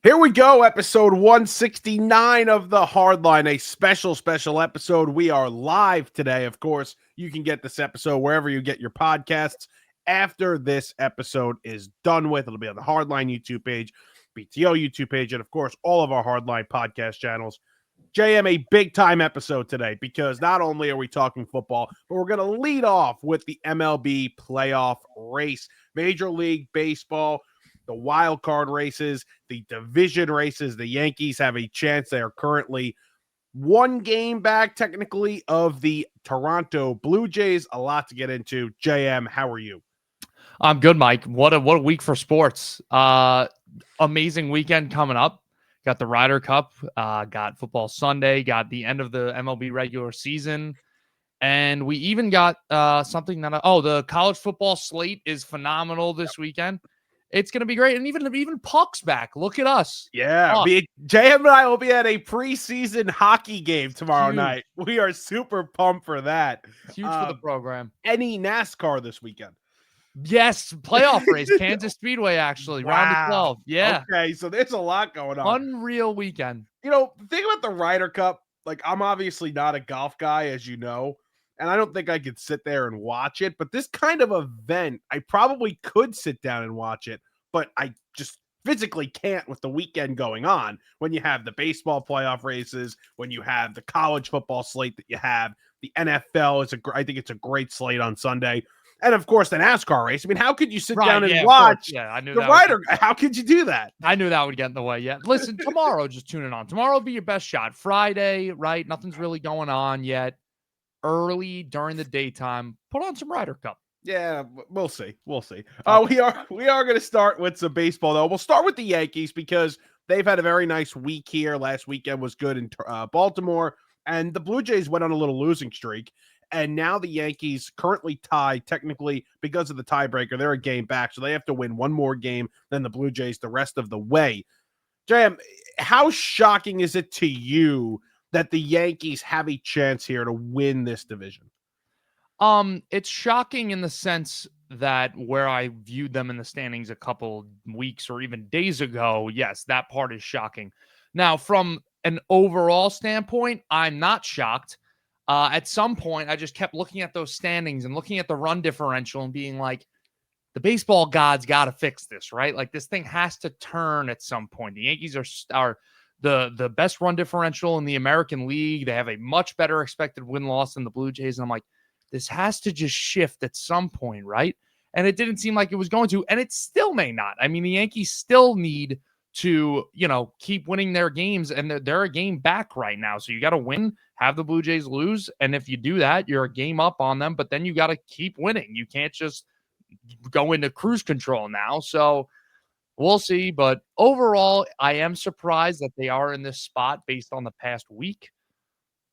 Here we go, episode 169 of the Hardline, a special episode. We are live today. Of course, you can get this episode wherever you get your podcasts. After this episode is done with, it'll be on the Hardline YouTube page, BTO YouTube page, and of course, all of our Hardline podcast channels. JM, a big-time episode today because not only are we talking football, but we're going to lead off with the MLB playoff race. Major League Baseball, the wild card races, the division races. The Yankees have a chance. They are currently one game back, technically, of the Toronto Blue Jays. A lot to get into. JM, how are you? I'm good, Mike. What a week for sports. Amazing weekend coming up. Got the Ryder Cup, got Football Sunday, got the end of the MLB regular season. And we even got something that the college football slate is phenomenal this weekend. It's going to be great. And even Puck's back. Look at us. Yeah. JM and I will be at a preseason hockey game tomorrow night. We are super pumped for that. Huge for the program. Any NASCAR this weekend? Yes. Playoff race. Kansas Speedway, actually. Wow. Round of 12. Yeah. Okay. So there's a lot going on. Unreal weekend. You know, the thing about the Ryder Cup, like, I'm obviously not a golf guy, as you know. And I don't think I could sit there and watch it. But this kind of event, I probably could sit down and watch it. But I just physically can't with the weekend going on. When you have the baseball playoff races, when you have the college football slate that you have, the NFL I think it's a great slate on Sunday. And, of course, the NASCAR race. I mean, how could you sit down and watch I knew the Ryder? How could you do that? I knew that would get in the way. Yeah. Listen, tomorrow, just tune in on. Tomorrow will be your best shot. Friday, right? Nothing's really going on yet. Early during the daytime, put on some Ryder Cup. Yeah, we'll see. We are going to start with some baseball, though. We'll start with the Yankees because they've had a very nice week here. Last weekend was good in Baltimore, and the Blue Jays went on a little losing streak. And now the Yankees currently tied, technically, because of the tiebreaker. They're a game back, so they have to win one more game than the Blue Jays the rest of the way. Jam, how shocking is it to you that the Yankees have a chance here to win this division? It's shocking in the sense that where I viewed them in the standings a couple weeks or even days ago, yes, that part is shocking. Now, from an overall standpoint, I'm not shocked. At some point, I just kept looking at those standings and looking at the run differential and being like, the baseball gods got to fix this, right? Like, this thing has to turn at some point. The Yankees are the best run differential in the American League. They have a much better expected win-loss than the Blue Jays. And I'm like, this has to just shift at some point, right? And it didn't seem like it was going to, and it still may not. I mean, the Yankees still need to, keep winning their games, and they're a game back right now. So you got to win, have the Blue Jays lose, and if you do that, you're a game up on them, but then you got to keep winning. You can't just go into cruise control now. So we'll see, but overall, I am surprised that they are in this spot based on the past week,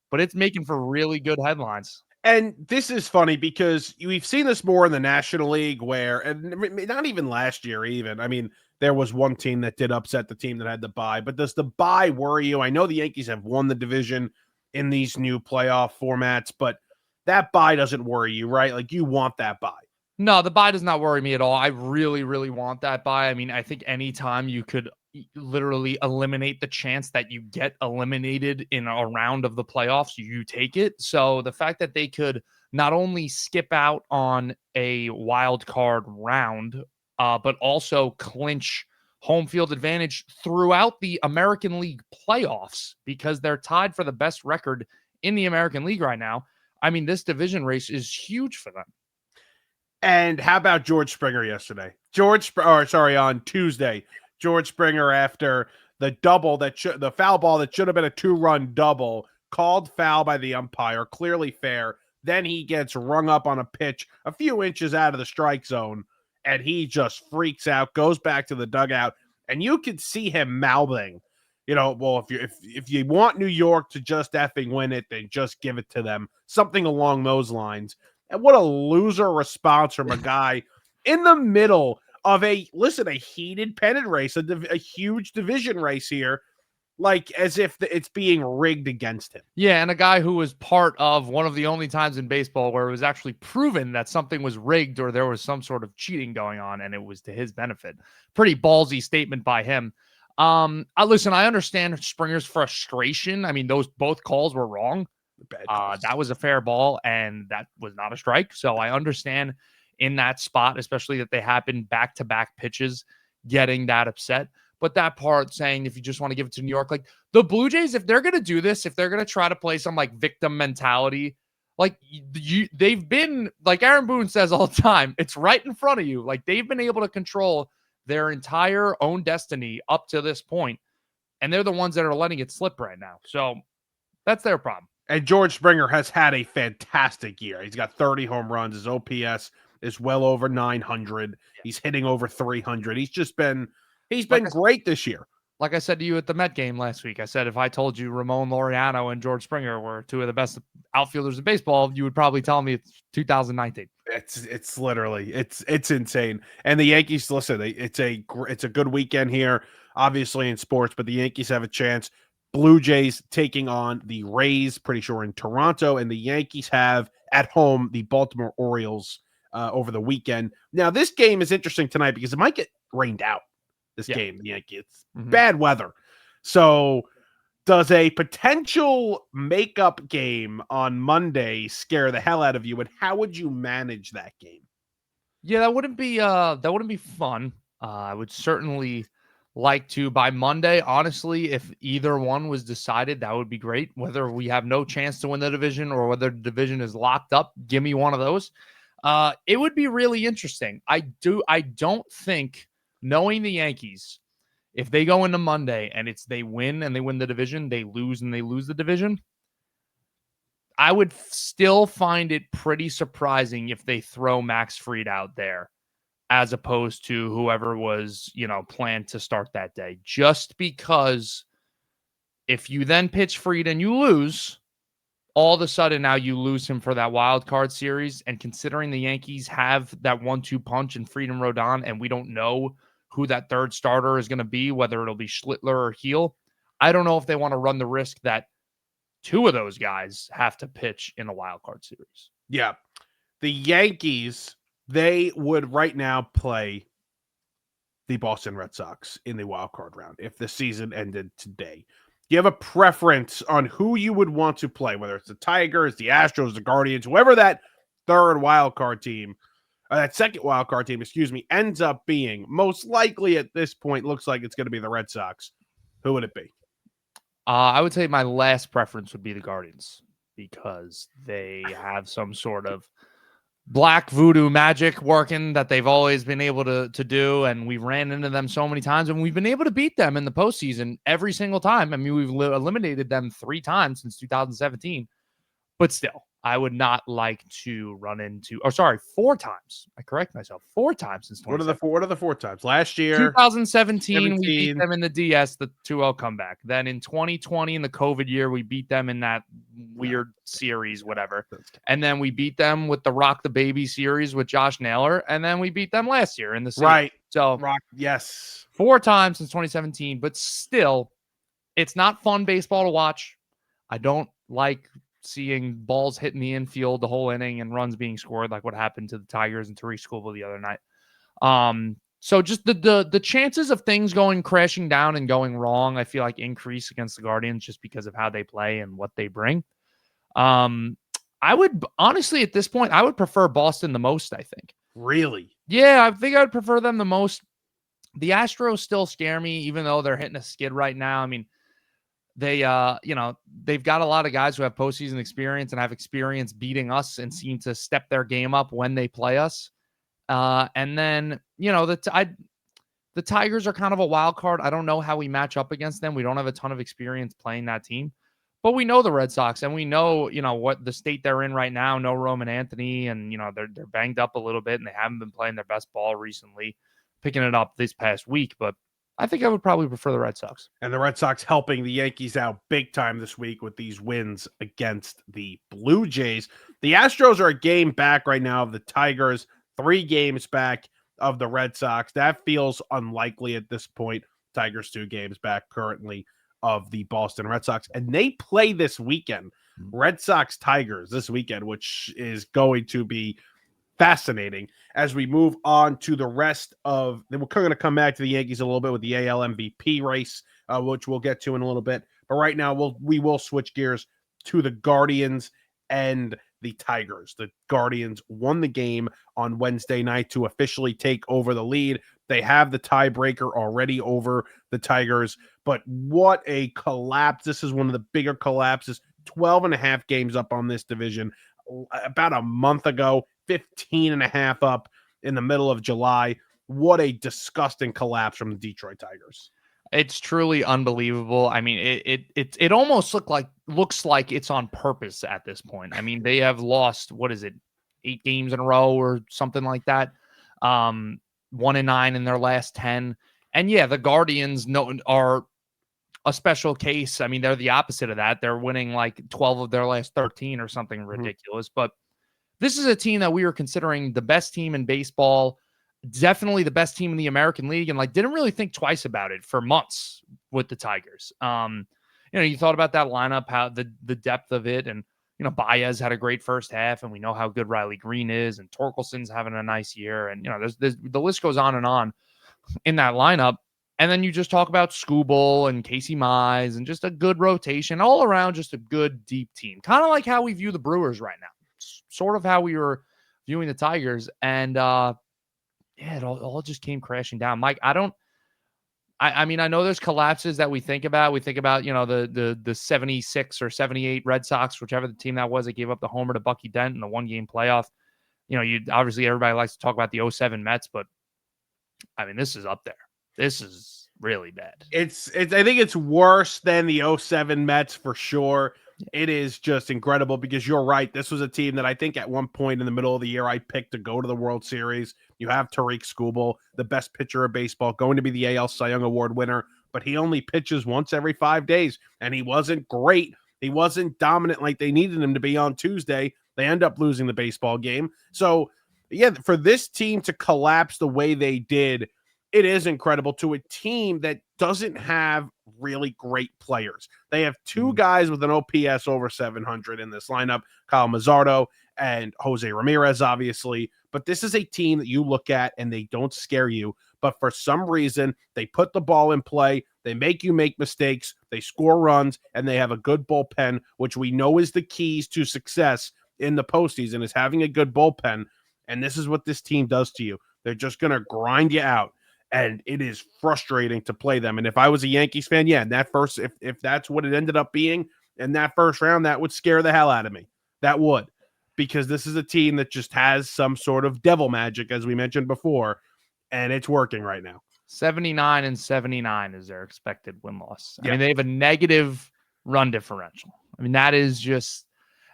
but it's making for really good headlines. And this is funny because we've seen this more in the National League where, and not even last year even, I mean, there was one team that did upset the team that had the bye, but does the bye worry you? I know the Yankees have won the division in these new playoff formats, but that bye doesn't worry you, right? Like, you want that bye. No, the bye does not worry me at all. I really, really want that bye. I mean, I think anytime you could literally eliminate the chance that you get eliminated in a round of the playoffs, you take it. So the fact that they could not only skip out on a wild card round, but also clinch home field advantage throughout the American League playoffs because they're tied for the best record in the American League right now. I mean, this division race is huge for them. And how about George Springer yesterday? On Tuesday. George Springer, after the the foul ball that should have been a 2-run double, called foul by the umpire, clearly fair. Then he gets rung up on a pitch a few inches out of the strike zone, and he just freaks out, goes back to the dugout, and you can see him mouthing, well, if you want New York to just effing win it, then just give it to them. Something along those lines. And what a loser response from a guy in the middle of a heated pennant race, a huge division race here, like as if it's being rigged against him. Yeah, and a guy who was part of one of the only times in baseball where it was actually proven that something was rigged or there was some sort of cheating going on, and it was to his benefit. Pretty ballsy statement by him. Listen, I understand Springer's frustration. I mean, both calls were wrong. Bad calls. That was a fair ball, and that was not a strike. So I understand in that spot, especially that they happened back-to-back pitches, getting that upset. But that part saying if you just want to give it to New York, like the Blue Jays, if they're going to do this, if they're going to try to play some like victim mentality, like they've been, like Aaron Boone says all the time, it's right in front of you. Like they've been able to control their entire own destiny up to this point, and they're the ones that are letting it slip right now. So that's their problem. And George Springer has had a fantastic year. He's got 30 home runs. His OPS is well over 900. He's hitting over 300. He's been great this year. Like I said to you at the Met game last week, I said if I told you Ramon Laureano and George Springer were two of the best outfielders in baseball, you would probably tell me it's 2019. It's literally it's insane. And the Yankees, listen, it's a good weekend here, obviously in sports, but the Yankees have a chance. Blue Jays taking on the Rays, pretty sure in Toronto, and the Yankees have at home the Baltimore Orioles over the weekend. Now, this game is interesting tonight because it might get rained out. This game, the Yankees, bad weather. So, does a potential makeup game on Monday scare the hell out of you? And how would you manage that game? Yeah, that wouldn't be fun. I would certainly like to by Monday. Honestly, if either one was decided, that would be great. Whether we have no chance to win the division or whether the division is locked up, give me one of those. It would be really interesting. I don't think, knowing the Yankees, if they go into Monday and they win and they win the division, they lose and they lose the division, I would still find it pretty surprising if they throw Max Fried out there as opposed to whoever was, planned to start that day. Just because if you then pitch Fried and you lose, all of a sudden now you lose him for that wild card series. And considering the Yankees have that 1-2 punch in Fried and Rodon, and we don't know who that third starter is going to be, whether it'll be Schlittler or Heel, I don't know if they want to run the risk that two of those guys have to pitch in a wild card series. Yeah. The Yankees, they would right now play the Boston Red Sox in the wild card round if the season ended today. Do you have a preference on who you would want to play, whether it's the Tigers, the Astros, the Guardians, whoever that third wild card team, or that second wild card team, ends up being? Most likely at this point, looks like it's going to be the Red Sox. Who would it be? I would say my last preference would be the Guardians because they have some sort of black voodoo magic working that they've always been able to do. And we ran into them so many times and we've been able to beat them in the postseason every single time. I mean, we've eliminated them 3 times since 2017, but still, I would not like to run into, 4 times. I correct myself. 4 times since 2017. What are the 4 times? Last year, 2017, we beat them in the DS, the 2-0 comeback. Then in 2020, in the COVID year, we beat them in that weird series, whatever. And then we beat them with the Rock the Baby series with Josh Naylor. And then we beat them last year in the series. Right. So, yes. 4 times since 2017, but still, it's not fun baseball to watch. I don't like seeing balls hitting the infield the whole inning and runs being scored like what happened to the Tigers and Tariq Skubal the other night. So just the chances of things going crashing down and going wrong, I feel like increase against the Guardians just because of how they play and what they bring. I would honestly at this point, I would prefer Boston the most, I think. Really? Yeah, I think I would prefer them the most. The Astros still scare me, even though they're hitting a skid right now. I mean, they've got a lot of guys who have postseason experience and have experience beating us and seem to step their game up when they play us. And then, the Tigers are kind of a wild card. I don't know how we match up against them. We don't have a ton of experience playing that team, but we know the Red Sox and we know, what the state they're in right now. No Roman Anthony, and, they're banged up a little bit and they haven't been playing their best ball recently, picking it up this past week, but I think I would probably prefer the Red Sox. And the Red Sox helping the Yankees out big time this week with these wins against the Blue Jays. The Astros are a game back right now of the Tigers, 3 games back of the Red Sox. That feels unlikely at this point. Tigers 2 games back currently of the Boston Red Sox. And they play this weekend. Red Sox Tigers this weekend, which is going to be fascinating as we move on to the rest of. Then we're going to come back to the Yankees a little bit with the AL MVP race, which we'll get to in a little bit. But right now, we will switch gears to the Guardians and the Tigers. The Guardians won the game on Wednesday night to officially take over the lead. They have the tiebreaker already over the Tigers, but what a collapse. This is one of the bigger collapses. 12 and a half games up on this division. About a month ago, 15 and a half up in the middle of July. What a disgusting collapse from the Detroit Tigers. It's truly unbelievable. I mean, it almost looks like it's on purpose at this point. I mean, they have lost, what is it, 8 games in a row or something like that. 1-9 in their last 10. And yeah, the Guardians are a special case. I mean, they're the opposite of that. They're winning like 12 of their last 13 or something ridiculous. But this is a team that we were considering the best team in baseball, definitely the best team in the American League, and like didn't really think twice about it for months with the Tigers. You thought about that lineup, how the depth of it, and Baez had a great first half, and we know how good Riley Green is, and Torkelson's having a nice year, and there's the list goes on in that lineup. And then you just talk about Skubal and Casey Mize and just a good rotation all around, just a good deep team, kind of like how we view the Brewers right now, sort of how we were viewing the Tigers. And it all just came crashing down. Mike, I mean, I know there's collapses that we think about. We think about, the 76 or 78 Red Sox, whichever the team that was, that gave up the homer to Bucky Dent in the 1-game playoff. You obviously everybody likes to talk about the 07 Mets, but I mean, this is up there. This is really bad. It's I think it's worse than the 07 Mets for sure. It is just incredible because you're right. This was a team that I think at one point in the middle of the year I picked to go to the World Series. You have Tariq Skubal, the best pitcher of baseball, going to be the AL Cy Young Award winner, but he only pitches once every 5 days, and he wasn't great. He wasn't dominant like they needed him to be on Tuesday. They end up losing the baseball game. So, yeah, for this team to collapse the way they did, it is incredible to a team that doesn't have really great players. They have 2 guys with an OPS over 700 in this lineup, Kyle Mazzardo and Jose Ramirez, obviously. But this is a team that you look at and they don't scare you. But for some reason, they put the ball in play. They make you make mistakes. They score runs, and they have a good bullpen, which we know is the keys to success in the postseason, is having a good bullpen. And this is what this team does to you. They're just going to grind you out. And it is frustrating to play them. And if I was a Yankees fan, yeah, if that's what it ended up being in that first round, that would scare the hell out of me. That would, because this is a team that just has some sort of devil magic, as we mentioned before, and it's working right now. 79-79 is their expected win-loss. I mean, they have a negative run differential. I mean, that is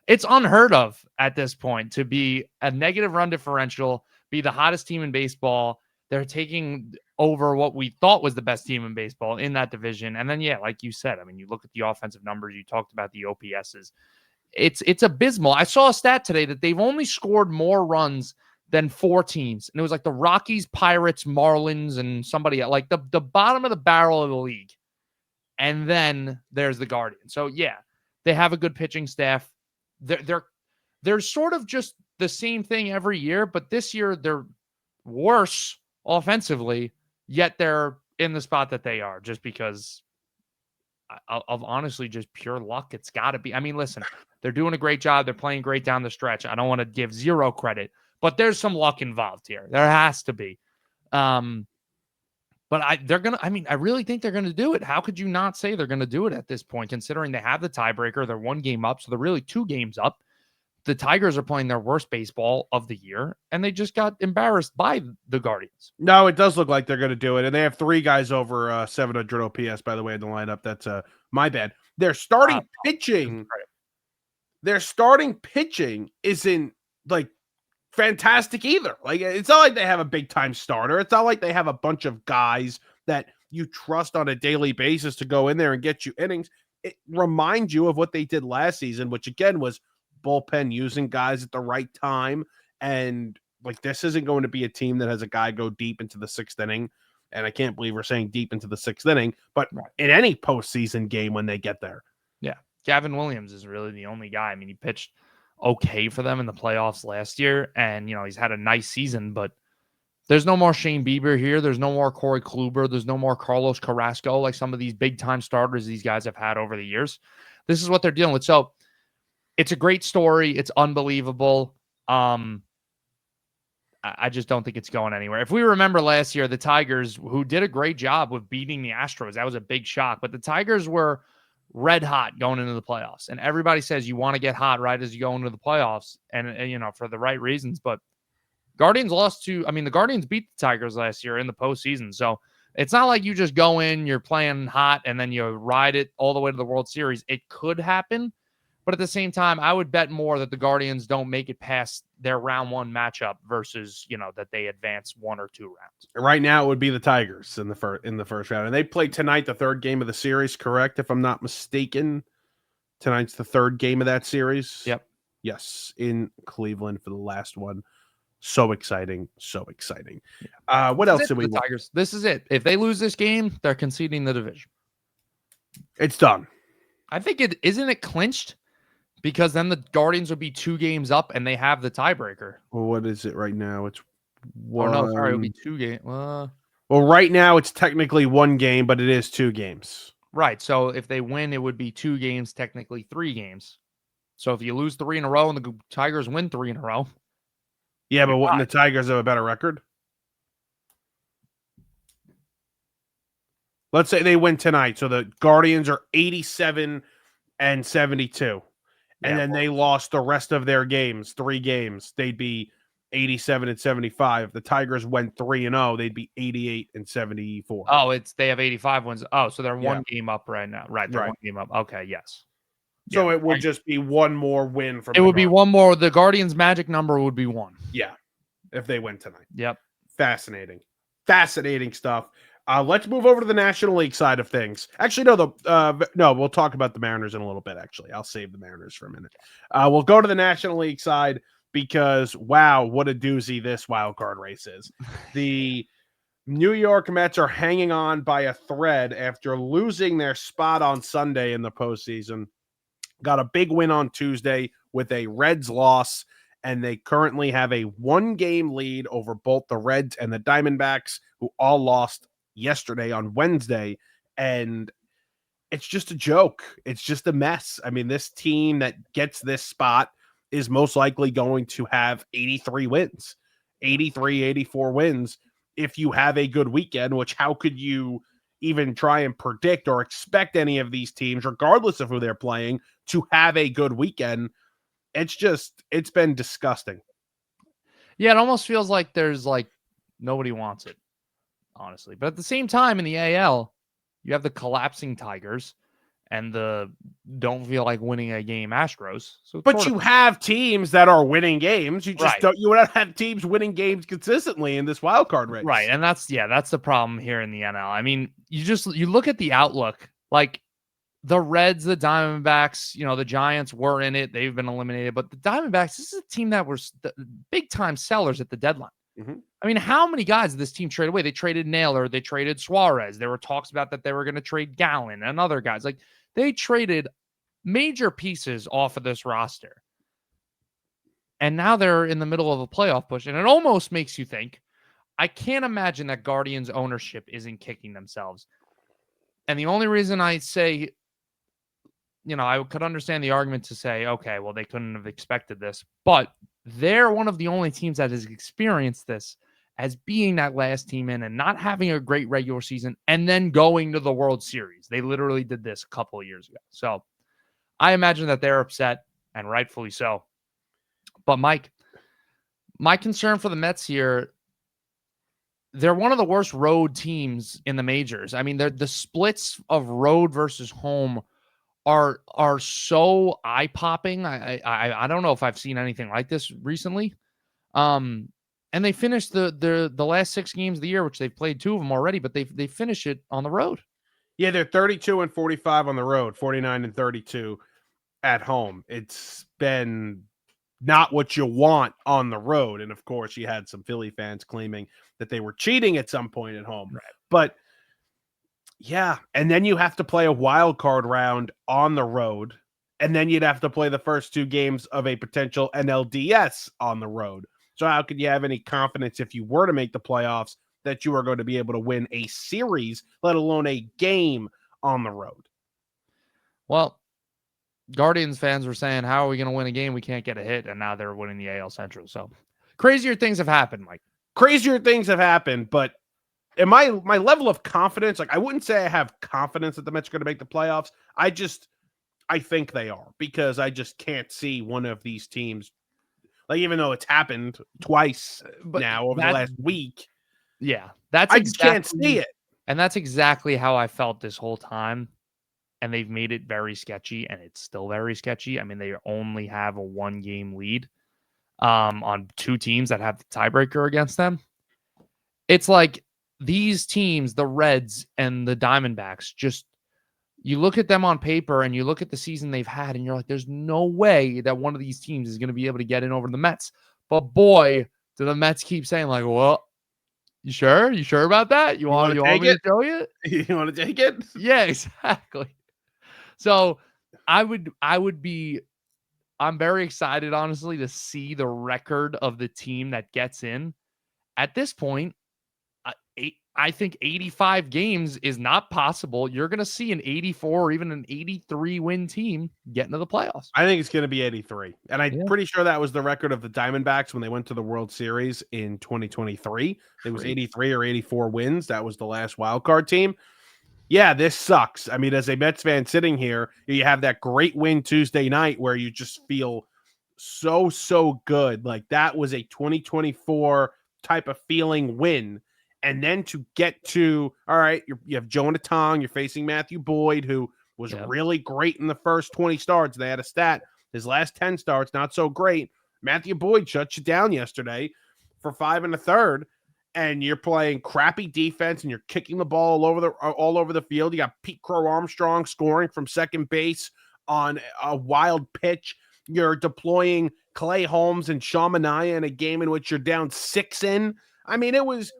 it's unheard of at this point to be a negative run differential, be the hottest team in baseball. They're taking over what we thought was the best team in baseball in that division. And then, yeah, like you said, I mean, you look at the offensive numbers, you talked about the OPSs. It's abysmal. I saw a stat today that they've only scored more runs than 4 teams. And it was like the Rockies, Pirates, Marlins, and somebody else, like the bottom of the barrel of the league. And then there's the Guardians. So, yeah, they have a good pitching staff. They're sort of just the same thing every year, but this year they're worse offensively, yet they're in the spot that they are just because of honestly just pure luck. It's got to be. I mean, listen, they're doing a great job. They're playing great down the stretch. I don't want to give zero credit, but there's some luck involved here. There has to be. But I really think they're going to do it. How could you not say they're going to do it at this point, considering they have the tiebreaker? They're 1 game up, so they're really 2 games up. The Tigers are playing their worst baseball of the year, and they just got embarrassed by the Guardians. No, it does look like they're going to do it, and they have 3 guys over 700 OPS, by the way, in the lineup. That's my bad. Their starting pitching. Their starting pitching isn't like fantastic either. Like, it's not like they have a big time starter. It's not like they have a bunch of guys that you trust on a daily basis to go in there and get you innings. It reminds you of what they did last season, which again was bullpen, using guys at the right time. And like, this isn't going to be a team that has a guy go deep into the 6th inning. And I can't believe we're saying deep into the 6th inning, but in any postseason game when they get there. Yeah. Gavin Williams is really the only guy. I mean, he pitched okay for them in the playoffs last year. And, he's had a nice season, but there's no more Shane Bieber here. There's no more Corey Kluber. There's no more Carlos Carrasco, like some of these big-time starters these guys have had over the years. This is what they're dealing with. So it's a great story. It's unbelievable. I just don't think it's going anywhere. If we remember last year, the Tigers, who did a great job with beating the Astros, that was a big shock. But the Tigers were red hot going into the playoffs. And everybody says you want to get hot right as you go into the playoffs. And for the right reasons. But the Guardians beat the Tigers last year in the postseason. So it's not like you just go in, you're playing hot, and then you ride it all the way to the World Series. It could happen. But at the same time, I would bet more that the Guardians don't make it past their round one matchup versus, that they advance 1 or 2 rounds. Right now, it would be the Tigers in the first round. And they play tonight, the third game of the series, correct? If I'm not mistaken. Tonight's the third game of that series. Yep. Yes, in Cleveland for the last one. So exciting. So exciting. What else did we want? Tigers. This is it. If they lose this game, they're conceding the division. It's done. I think isn't it clinched? Because then the Guardians would be 2 games up and they have the tiebreaker. Well, what is it right now? It's one. Oh, no, sorry. It'll be 2 games. Well, right now it's technically 1 game, but it is 2 games. Right. So if they win, it would be 2 games, technically 3 games. So if you lose 3 in a row and the Tigers win 3 in a row. Yeah, but wouldn't the Tigers have a better record? Let's say they win tonight. So the Guardians are 87 and 72. And then they lost the rest of their games, 3 games. They'd be 87 and 75. If the Tigers went 3-0, they'd be 88 and 74. Oh, they have 85 wins. Oh, so they're 1 game up right now. Right, they're 1 game up. Okay, yes. So it would just be 1 more win from. It would be 1 more. The Guardians' magic number would be 1. Yeah, if they win tonight. Yep. Fascinating stuff. Let's move over to the National League side of things. Actually, no, we'll talk about the Mariners in a little bit, actually. I'll save the Mariners for a minute. We'll go to the National League side because, wow, what a doozy this wild card race is. The New York Mets are hanging on by a thread after losing their spot on Sunday in the postseason. Got a big win on Tuesday with a Reds loss, and they currently have a 1-game lead over both the Reds and the Diamondbacks, who all lost yesterday on Wednesday, and it's just a joke. It's just a mess. I mean, this team that gets this spot is most likely going to have 83 wins, 83, 84 wins if you have a good weekend, which how could you even try and predict or expect any of these teams, regardless of who they're playing, to have a good weekend? It's been disgusting. Yeah, it almost feels like there's nobody wants it, honestly. But at the same time, in the AL, you have the collapsing Tigers and the don't feel like winning a game Astros. But you have teams that are winning games. You just don't. You would have teams winning games consistently in this wild card race, right? And that's the problem here in the NL. I mean, you look at the outlook, like the Reds, the Diamondbacks. The Giants were in it; they've been eliminated. But the Diamondbacks, this is a team that was big time sellers at the deadline. Mm-hmm. I mean, how many guys did this team trade away? They traded Naylor. They traded Suarez. There were talks about that they were going to trade Gallen and other guys. Like, they traded major pieces off of this roster. And now they're in the middle of a playoff push. And it almost makes you think, I can't imagine that Guardians ownership isn't kicking themselves. And the only reason I say, I could understand the argument to say, okay, well, they couldn't have expected this. But they're one of the only teams that has experienced this as being that last team in and not having a great regular season and then going to the World Series. They literally did this a couple of years ago. So I imagine that they're upset, and rightfully so. But Mike, my concern for the Mets here, they're one of the worst road teams in the majors. I mean, the splits of road versus home are so eye-popping. I don't know if I've seen anything like this recently. And they finished the last 6 games of the year, which they've played 2 of them already, but they finish it on the road. Yeah, they're 32 and 45 on the road, 49 and 32 at home. It's been not what you want on the road. And of course, you had some Philly fans claiming that they were cheating at some point at home. Right. But yeah, and then you have to play a wild card round on the road. and then you'd have to play the first 2 games of a potential NLDS on the road. So how could you have any confidence if you were to make the playoffs that you are going to be able to win a series, let alone a game on the road? Well, Guardians fans were saying, how are we going to win a game? We can't get a hit. And now they're winning the AL Central. So crazier things have happened, Mike. Crazier things have happened, but in my level of confidence, like I wouldn't say I have confidence that the Mets are going to make the playoffs. I think they are, because I just can't see one of these teams, like, even though it's happened twice now over the last week. Yeah, that's I just can't see it. And that's exactly how I felt this whole time. And they've made it very sketchy, and it's still very sketchy. I mean, they only have a 1-game lead on 2 teams that have the tiebreaker against them. It's like these teams, the Reds and the Diamondbacks, just, you look at them on paper and you look at the season they've had, and you're like, there's no way that one of these teams is going to be able to get in over the Mets. But boy, do the Mets keep saying, like, well, you sure? You sure about that? You want me to show you? You want to take it? Yeah, exactly. So I'm very excited, honestly, to see the record of the team that gets in. At this point, I think 85 games is not possible. You're going to see an 84 or even an 83 win team get into the playoffs. I think it's going to be 83. And I'm pretty sure that was the record of the Diamondbacks when they went to the World Series in 2023. It was 83 or 84 wins. That was the last wild card team. Yeah, this sucks. I mean, as a Mets fan sitting here, you have that great win Tuesday night where you just feel so good. Like that was a 2024 type of feeling win. And then to get to, all right, you have Jonah Tong, you're facing Matthew Boyd, who was really great in the first 20 starts. They had a stat. His last 10 starts, not so great. Matthew Boyd shut you down yesterday for 5 1/3. And you're playing crappy defense and you're kicking the ball all over the field. You got Pete Crow Armstrong scoring from second base on a wild pitch. You're deploying Clay Holmes and Sean Manaea in a game in which you're down 6 in. I mean, it was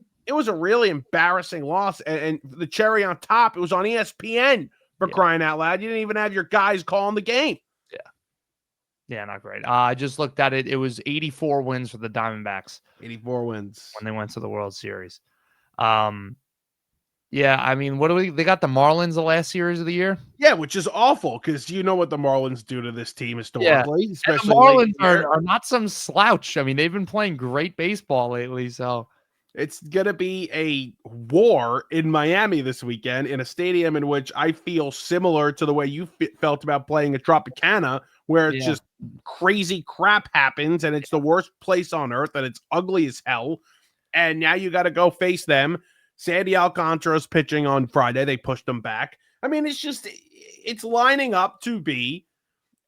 a really embarrassing loss. And the cherry on top, it was on ESPN, for crying out loud. You didn't even have your guys calling the game. Yeah, not great. I just looked at it. It was 84 wins for the Diamondbacks. 84 wins. When they went to the World Series. Yeah, I mean, they got the Marlins the last series of the year? Yeah, which is awful, because you know what the Marlins do to this team historically. Yeah. Especially the Marlins are not some slouch. I mean, they've been playing great baseball lately, so it's going to be a war in Miami this weekend in a stadium in which I feel similar to the way you felt about playing at Tropicana, where it's just crazy crap happens and it's the worst place on earth and it's ugly as hell. And now you got to go face them. Sandy Alcantara's pitching on Friday. They pushed them back. I mean, it's lining up to be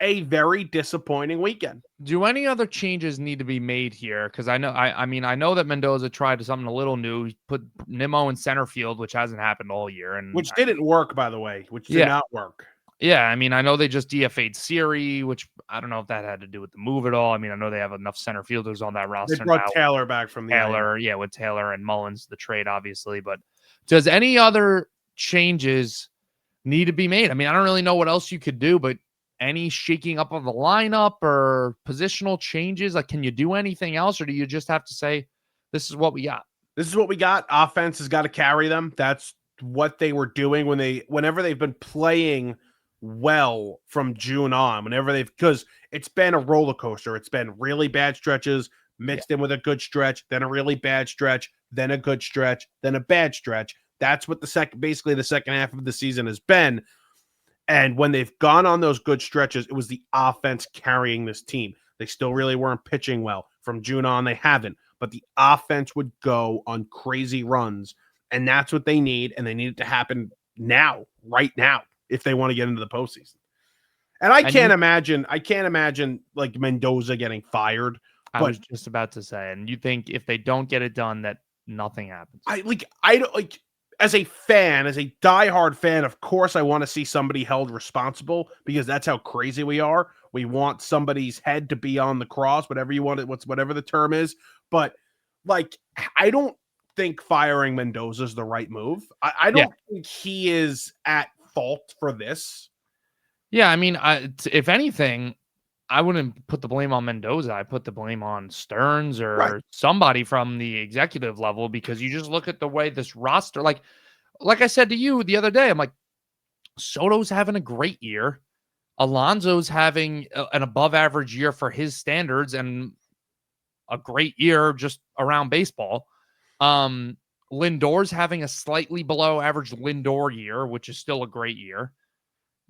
a very disappointing weekend. Do any other changes need to be made here? Because I know, I mean, I know that Mendoza tried something a little new. He put Nimmo in center field, which hasn't happened all year, and which didn't work, by the way. Which did not work. Yeah, I mean, I know they just DFA'd Siri, which I don't know if that had to do with the move at all. I mean, I know they have enough center fielders on that roster. They brought Taylor back from the Taylor, with Taylor and Mullins, the trade, obviously. But does any other changes need to be made? I mean, I don't really know what else you could do, but any shaking up of the lineup or positional changes? Like, can you do anything else, or do you just have to say, this is what we got? This is what we got. Offense has got to carry them. That's what they were doing whenever they've been playing well from June on, because it's been a roller coaster. It's been really bad stretches mixed in with a good stretch, then a really bad stretch, then a good stretch, then a bad stretch. That's what basically the second half of the season has been. And when they've gone on those good stretches, it was the offense carrying this team. They still really weren't pitching well. From June on, they haven't. But the offense would go on crazy runs, and that's what they need, and they need it to happen now, right now, if they want to get into the postseason. And I can't imagine like Mendoza getting fired. I was just about to say, and you think if they don't get it done, that nothing happens. As a fan, as a diehard fan, of course, I want to see somebody held responsible, because that's how crazy we are. We want somebody's head to be on the cross, whatever you want it, whatever the term is. But I don't think firing Mendoza is the right move. I don't think he is at fault for this. Yeah, I mean, if anything, I wouldn't put the blame on Mendoza. I put the blame on Stearns Right. or somebody from the executive level, because you just look at the way this roster, like I said to you the other day, I'm like, Soto's having a great year. Alonso's having an above average year for his standards and a great year just around baseball. Lindor's having a slightly below average Lindor year, which is still a great year.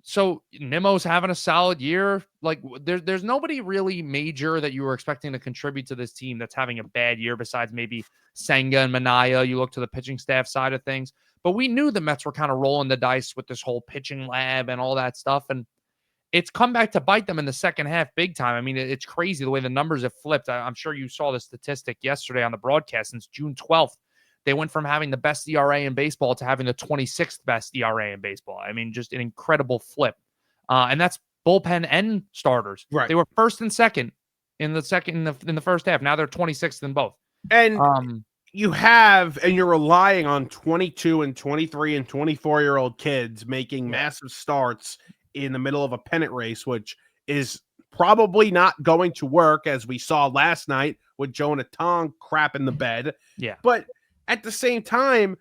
So Nimmo's having a solid year. Like there's nobody really major that you were expecting to contribute to this team that's having a bad year besides maybe Senga and Manaya. You look to the pitching staff side of things, but we knew the Mets were kind of rolling the dice with this whole pitching lab and all that stuff. And it's come back to bite them in the second half big time. I mean, it's crazy the way the numbers have flipped. I'm sure you saw the statistic yesterday on the broadcast. Since June 12th, they went from having the best ERA in baseball to having the 26th best ERA in baseball. I mean, just an incredible flip. And that's bullpen and starters. Right. They were first and second in the first half. Now they're 26th in both. And you're relying on 22 and 23 and 24-year-old kids making massive starts in the middle of a pennant race, which is probably not going to work, as we saw last night with Jonah Tong crap in the bed. Yeah. But at the same time,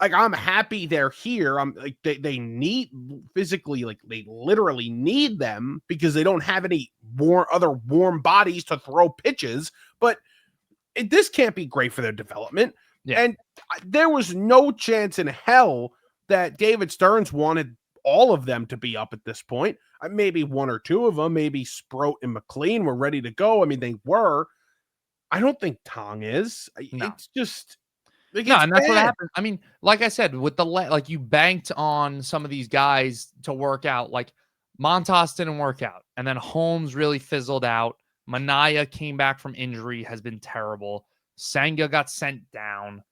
like, I'm happy they're here. I'm like, they need physically, like they literally need them because they don't have any other warm bodies to throw pitches. But this can't be great for their development. Yeah. And there was no chance in hell that David Stearns wanted all of them to be up at this point. Maybe one or two of them, maybe Sproat and McLean were ready to go. I mean, they were. I don't think Tong is. No. It's just and that's what happened. I mean, like I said, with like you banked on some of these guys to work out. Like Montas didn't work out, and then Holmes really fizzled out. Manaya came back from injury, has been terrible. Senga got sent down.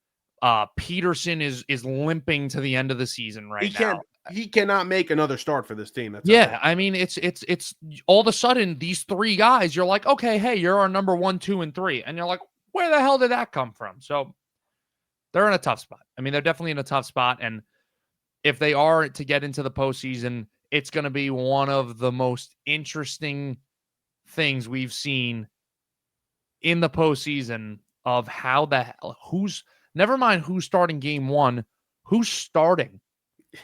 Peterson is limping to the end of the season now. He cannot make another start for this team. I mean, it's all of a sudden these three guys, you're like, okay, hey, you're our number 1, 2, and 3. And you're like, where the hell did that come from? So they're in a tough spot. I mean, they're definitely in a tough spot. And if they are to get into the postseason, it's going to be one of the most interesting things we've seen in the postseason of how the hell, never mind who's starting game 1, who's starting.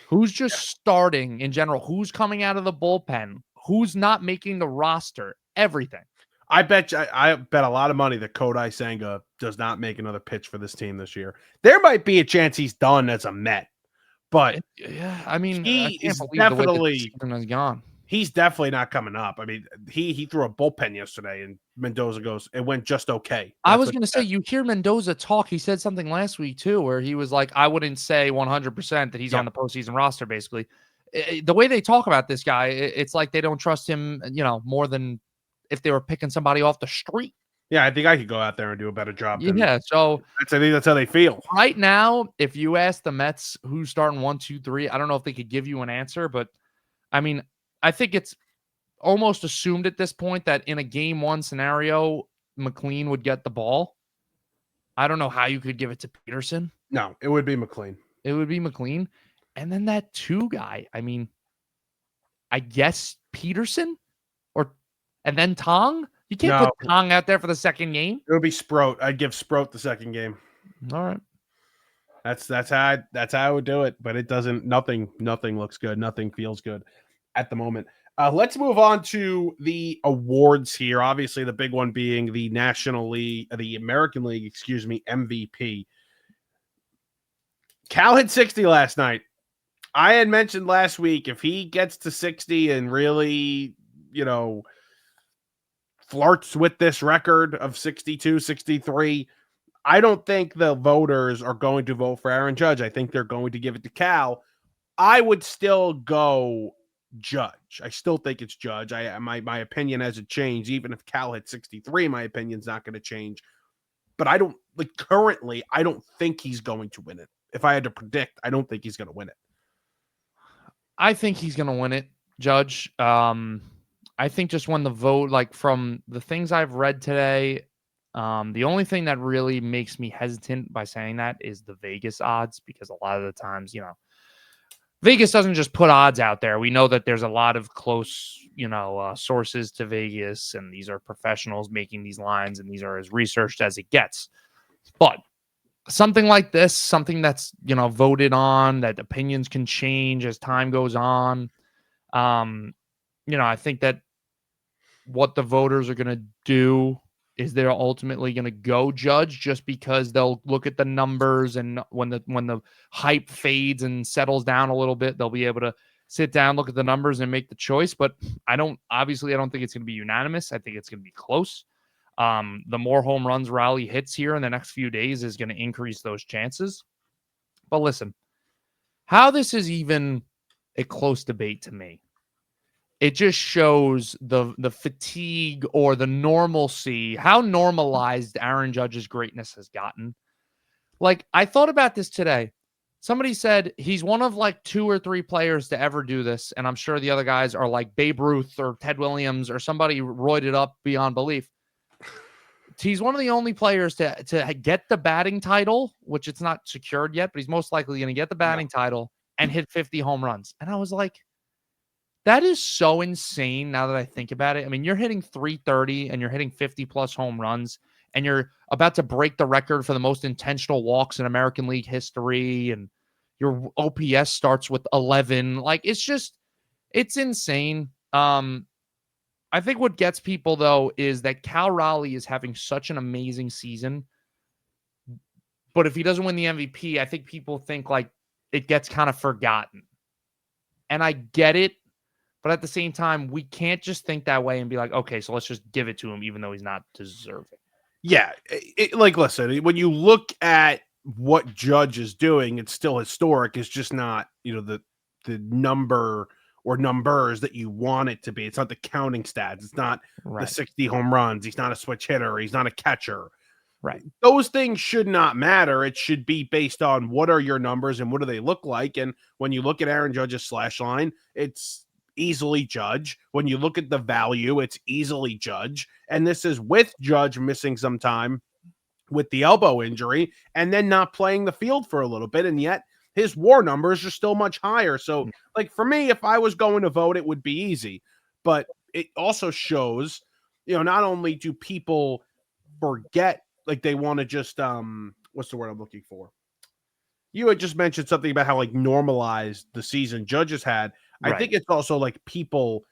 Who's just starting in general? Who's coming out of the bullpen? Who's not making the roster? Everything. I bet a lot of money that Kodai Senga does not make another pitch for this team this year. There might be a chance he's done as a Met, but yeah, I mean, he is definitely gone. He's definitely not coming up. I mean, he threw a bullpen yesterday, and Mendoza goes, it went just okay. I was going to say, you hear Mendoza talk. He said something last week, too, where he was like, I wouldn't say 100% that he's on the postseason roster, basically. The way they talk about this guy, it's like they don't trust him, more than if they were picking somebody off the street. Yeah, I think I could go out there and do a better job. So I think that's how they feel. Right now, if you ask the Mets who's starting 1, 2, 3, I don't know if they could give you an answer, but I mean, I think it's almost assumed at this point that in a game 1 scenario, McLean would get the ball. I don't know how you could give it to Peterson. No, it would be McLean. It would be McLean. And then that 2 guy, I mean, I guess Peterson and then Tong? You can't put Tong out there for the second game. It would be Sproat. I'd give Sproat the second game. All right. That's how I would do it, but it doesn't. Nothing looks good. Nothing feels good at the moment. Let's move on to the awards here. Obviously, the big one being the National League, the American League, MVP. Cal hit 60 last night. I had mentioned last week, if he gets to 60 and really, flirts with this record of 62, 63, I don't think the voters are going to vote for Aaron Judge. I think they're going to give it to Cal. I would still go Judge. I still think it's Judge. My opinion hasn't changed. Even if Cal hit 63, my opinion's not going to change. But currently, I don't think he's going to win it. If I had to predict, I don't think he's going to win it. I think he's going to win it, Judge. I think just when the vote, from the things I've read today, the only thing that really makes me hesitant by saying that is the Vegas odds, because a lot of the times, Vegas doesn't just put odds out there. We know that there's a lot of close, sources to Vegas, and these are professionals making these lines, and these are as researched as it gets. But something like this, something that's, voted on, that opinions can change as time goes on. I think that what the voters are going to do is they're ultimately going to go judge, just because they'll look at the numbers, and when the hype fades and settles down a little bit, they'll be able to sit down, look at the numbers, and make the choice. But I don't think it's going to be unanimous. I think it's going to be close. The more home runs Raleigh hits here in the next few days is going to increase those chances. But listen, how this is even a close debate to me, it just shows the fatigue or the normalcy, how normalized Aaron Judge's greatness has gotten. Like, I thought about this today. Somebody said he's one of like 2 or 3 players to ever do this, and I'm sure the other guys are like Babe Ruth or Ted Williams or somebody roided up beyond belief. He's one of the only players to get the batting title, which it's not secured yet, but he's most likely going to get the batting title and hit 50 home runs. And I was like, that is so insane now that I think about it. I mean, you're hitting 330 and you're hitting 50 plus home runs, and you're about to break the record for the most intentional walks in American League history, and your OPS starts with 11. Like, it's insane. I think what gets people, though, is that Cal Raleigh is having such an amazing season. But if he doesn't win the MVP, I think people think like it gets kind of forgotten. And I get it. But at the same time, we can't just think that way and be like, okay, so let's just give it to him, even though he's not deserving. Yeah. Listen, when you look at what Judge is doing, it's still historic. It's just not, the number or numbers that you want it to be. It's not the counting stats. It's not the 60 home runs. He's not a switch hitter. He's not a catcher. Right. Those things should not matter. It should be based on what are your numbers and what do they look like. And when you look at Aaron Judge's slash line, it's easily Judge. When you look at the value, it's easily Judge. And this is with Judge missing some time with the elbow injury and then not playing the field for a little bit. And yet his WAR numbers are still much higher. So, like, for me, if I was going to vote, it would be easy. But it also shows, not only do people forget, like, they want to just, what's the word I'm looking for? You had just mentioned something about how, like, normalized the season Judges had. I think it's also, like, people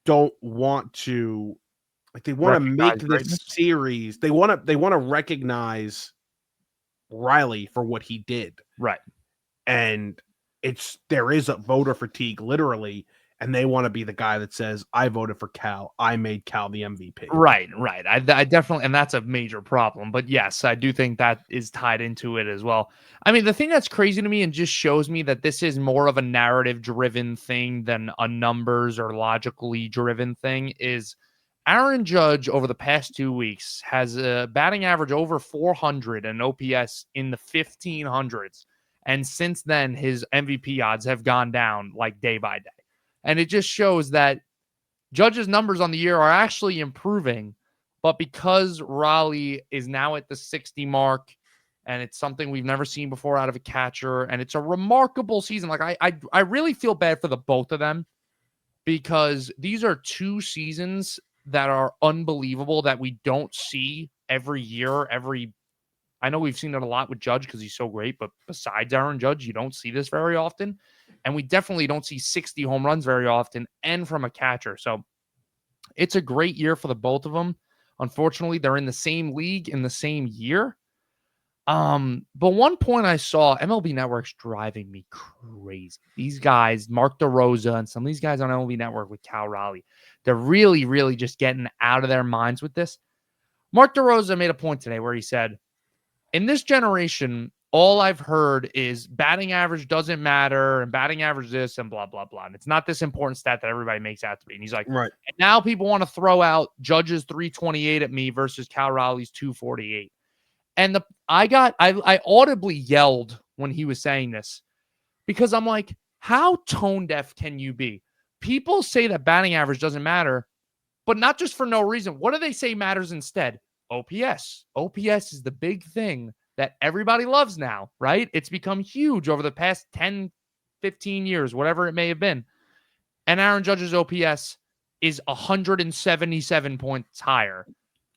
don't want to, like, they want to make this series. They want to recognize Riley for what he did. Right. And there is a voter fatigue, literally, and they want to be the guy that says, I voted for Cal. I made Cal the MVP. Right. I definitely, and that's a major problem. But yes, I do think that is tied into it as well. I mean, the thing that's crazy to me and just shows me that this is more of a narrative-driven thing than a numbers or logically driven thing is Aaron Judge over the past 2 weeks has a batting average over 400 and OPS in the 1500s. And since then, his MVP odds have gone down like day by day. And it just shows that Judge's numbers on the year are actually improving. But because Raleigh is now at the 60 mark, and it's something we've never seen before out of a catcher, and it's a remarkable season. Like, I really feel bad for the both of them, because these are 2 seasons that are unbelievable that we don't see every year, I know we've seen it a lot with Judge because he's so great, but besides Aaron Judge, you don't see this very often. And we definitely don't see 60 home runs very often and from a catcher. So it's a great year for the both of them. Unfortunately, they're in the same league in the same year. But one point I saw, MLB Network's driving me crazy. These guys, Mark DeRosa and some of these guys on MLB Network with Cal Raleigh, they're really, really just getting out of their minds with this. Mark DeRosa made a point today where he said, in this generation, all I've heard is batting average doesn't matter and batting average this and blah, blah, blah. And it's not this important stat that everybody makes out to be. And he's like, right. And now people want to throw out Judge's 328 at me versus Cal Raleigh's 248. And I audibly yelled when he was saying this, because I'm like, how tone deaf can you be? People say that batting average doesn't matter, but not just for no reason. What do they say matters instead? OPS. OPS is the big thing that everybody loves now, right? It's become huge over the past 10, 15 years, whatever it may have been. And Aaron Judge's OPS is 177 points higher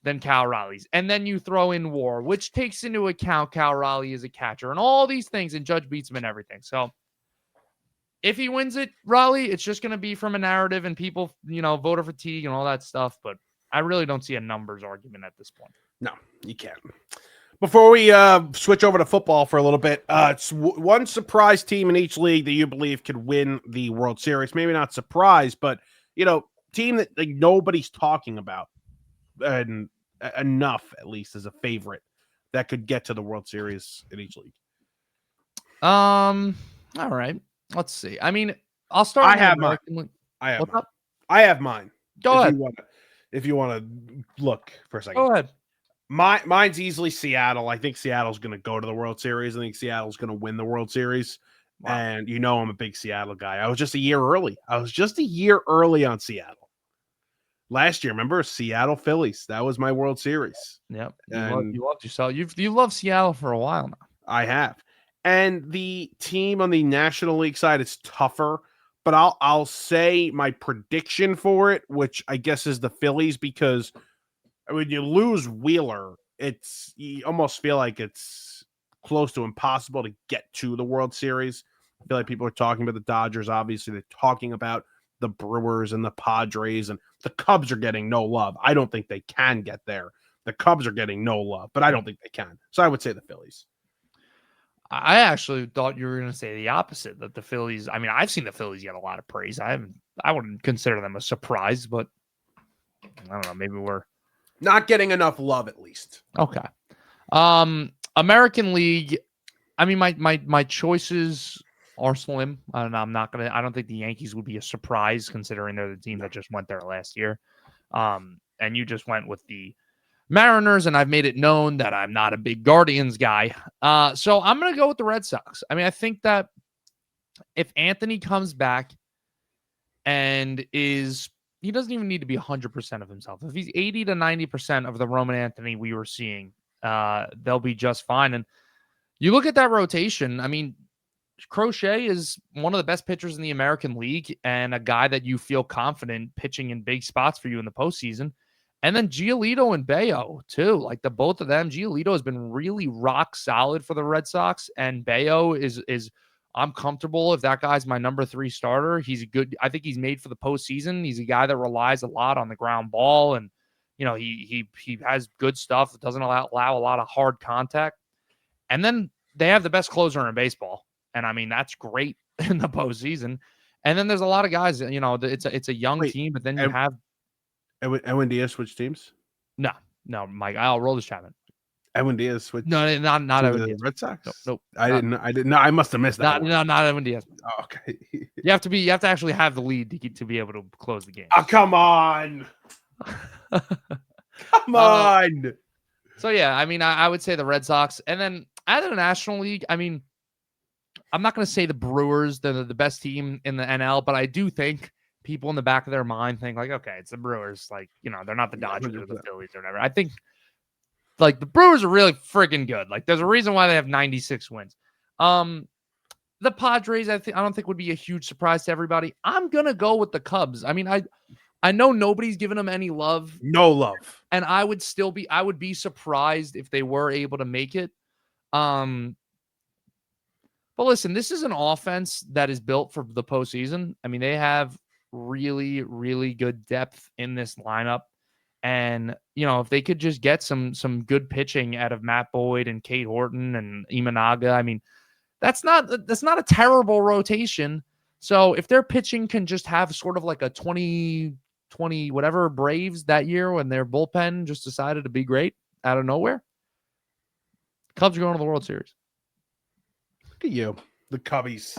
than Cal Raleigh's. And then you throw in WAR, which takes into account Cal Raleigh as a catcher and all these things, and Judge beats him and everything. So if he wins it, Raleigh, it's just going to be from a narrative and people, voter fatigue and all that stuff. But I really don't see a numbers argument at this point. No, you can't. Before we switch over to football for a little bit, it's one surprise team in each league that you believe could win the World Series. Maybe not surprise, but, team that like nobody's talking about and enough, at least, as a favorite that could get to the World Series in each league. All right. Let's see. I mean, I'll start. I have mine. I have mine. Go ahead. If you want to look for a second. Go ahead. Mine's easily Seattle. I think Seattle's going to go to the World Series. I think Seattle's going to win the World Series. Wow. And I'm a big Seattle guy. I was just a year early. On Seattle. Last year, remember Seattle Phillies? That was my World Series. Yep. You loved yourself. You loved Seattle for a while now. I have. And the team on the National League side is tougher, but I'll say my prediction for it, which I guess is the Phillies, because when you lose Wheeler, you almost feel like it's close to impossible to get to the World Series. I feel like people are talking about the Dodgers. Obviously, they're talking about the Brewers and the Padres, and the Cubs are getting no love. I don't think they can get there. The Cubs are getting no love, but I don't think they can. So I would say the Phillies. I actually thought you were going to say the opposite, that the Phillies, I mean, I've seen the Phillies get a lot of praise. I wouldn't consider them a surprise, but I don't know, maybe we're not getting enough love, at least. Okay. American League, I mean, my choices are slim. I don't think the Yankees would be a surprise considering they're the team that just went there last year. And you just went with the Mariners, and I've made it known that I'm not a big Guardians guy. So I'm going to go with the Red Sox. I mean, I think that if Anthony comes back and he doesn't even need to be 100% of himself. If he's 80 to 90% of the Roman Anthony we were seeing, they'll be just fine. And you look at that rotation, I mean, Crochet is one of the best pitchers in the American League and a guy that you feel confident pitching in big spots for you in the postseason. And then Giolito and Bayo, too. Like the both of them, Giolito has been really rock solid for the Red Sox, and Bayo is I'm comfortable if that guy's my number 3 starter. He's good. I think he's made for the postseason. He's a guy that relies a lot on the ground ball, and he has good stuff. Doesn't allow a lot of hard contact. And then they have the best closer in baseball, and I mean that's great in the postseason. And then there's a lot of guys. It's a young team, but then you have. Edwin Diaz switched teams? No, Mike. I'll roll this Chapman. Edwin Diaz switched. No, not Edwin Diaz. Red Sox. Nope. I didn't know. I must have missed that. Not Edwin Diaz. Oh, okay. You have to actually have the lead to be able to close the game. Oh, come on. Come on. So yeah, I mean, I would say the Red Sox, and then out of the National League, I mean, I'm not going to say the Brewers, they're the best team in the NL, but I do think people in the back of their mind think like, okay, it's the Brewers. Like, they're not the Dodgers or the Phillies or whatever. I think like the Brewers are really freaking good. Like there's a reason why they have 96 wins. The Padres, I don't think would be a huge surprise to everybody. I'm going to go with the Cubs. I mean, I know nobody's giving them any love. No love. And I would be surprised if they were able to make it. But listen, this is an offense that is built for the postseason. I mean, they have really, really good depth in this lineup. And, if they could just get some good pitching out of Matt Boyd and Kate Horton and Imanaga, I mean, that's not a terrible rotation. So if their pitching can just have sort of like a 20 whatever Braves that year when their bullpen just decided to be great out of nowhere, Cubs are going to the World Series. Look at you, the Cubbies.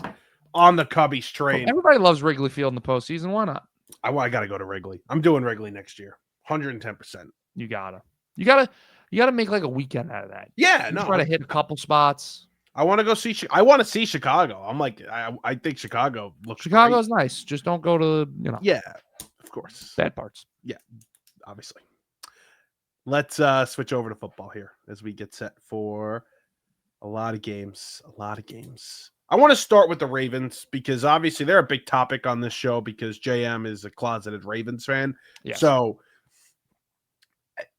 On the Cubbies train. Everybody loves Wrigley Field in the postseason. Why not? I got to go to Wrigley. I'm doing Wrigley next year. 110%. You gotta make like a weekend out of that. Yeah, Try to hit a couple spots. I want to go see. I want to see Chicago. I'm like, I think Chicago's great. Nice. Just don't go to Yeah, of course. Bad parts. Yeah, obviously. Let's switch over to football here as we get set for a lot of games. I want to start with the Ravens because obviously they're a big topic on this show because JM is a closeted Ravens fan. Yes. So,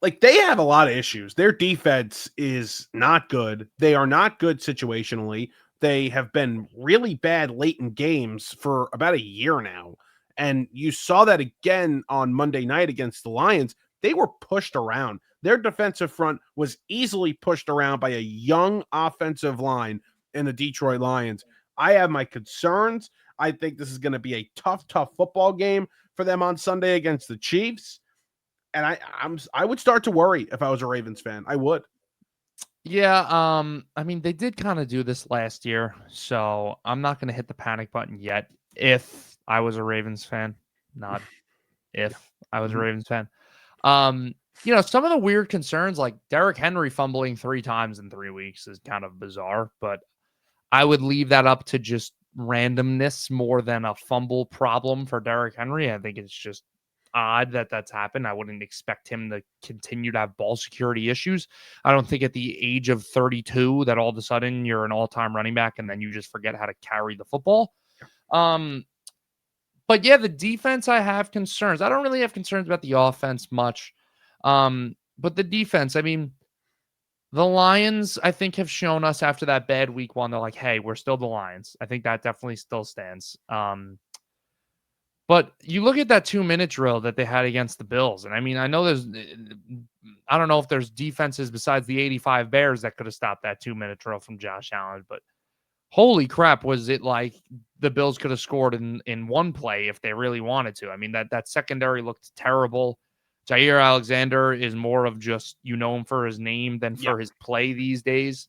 like, they have a lot of issues. Their defense is not good. They are not good situationally. They have been really bad late in games for about a year now. And you saw that again on Monday night against the Lions. They were pushed around. Their defensive front was easily pushed around by a young offensive line in the Detroit Lions. I have my concerns. I think this is going to be a tough football game for them on Sunday against the Chiefs. And I would start to worry if I was a Ravens fan. I would. Yeah, I mean, they did kind of do this last year, so I'm not going to hit the panic button yet. If I was a Ravens fan, not if I was a Ravens fan. Some of the weird concerns, like Derrick Henry fumbling 3 times in 3 weeks, is kind of bizarre, but I would leave that up to just randomness more than a fumble problem for Derrick Henry. I think it's just odd that that's happened. I wouldn't expect him to continue to have ball security issues. I don't think at the age of 32 that all of a sudden you're an all-time running back and then you just forget how to carry the football. But yeah, the defense, I have concerns. I don't really have concerns about the offense much. But the defense, I mean, the Lions, I think, have shown us after that bad week 1, they're like, hey, we're still the Lions. I think that definitely still stands. But you look at that 2-minute drill that they had against the Bills. And I mean, I know I don't know if there's defenses besides the 85 Bears that could have stopped that 2-minute drill from Josh Allen, but holy crap, was it like the Bills could have scored in one play if they really wanted to. I mean, that secondary looked terrible. Jair Alexander is more of just, him for his name than for his play these days.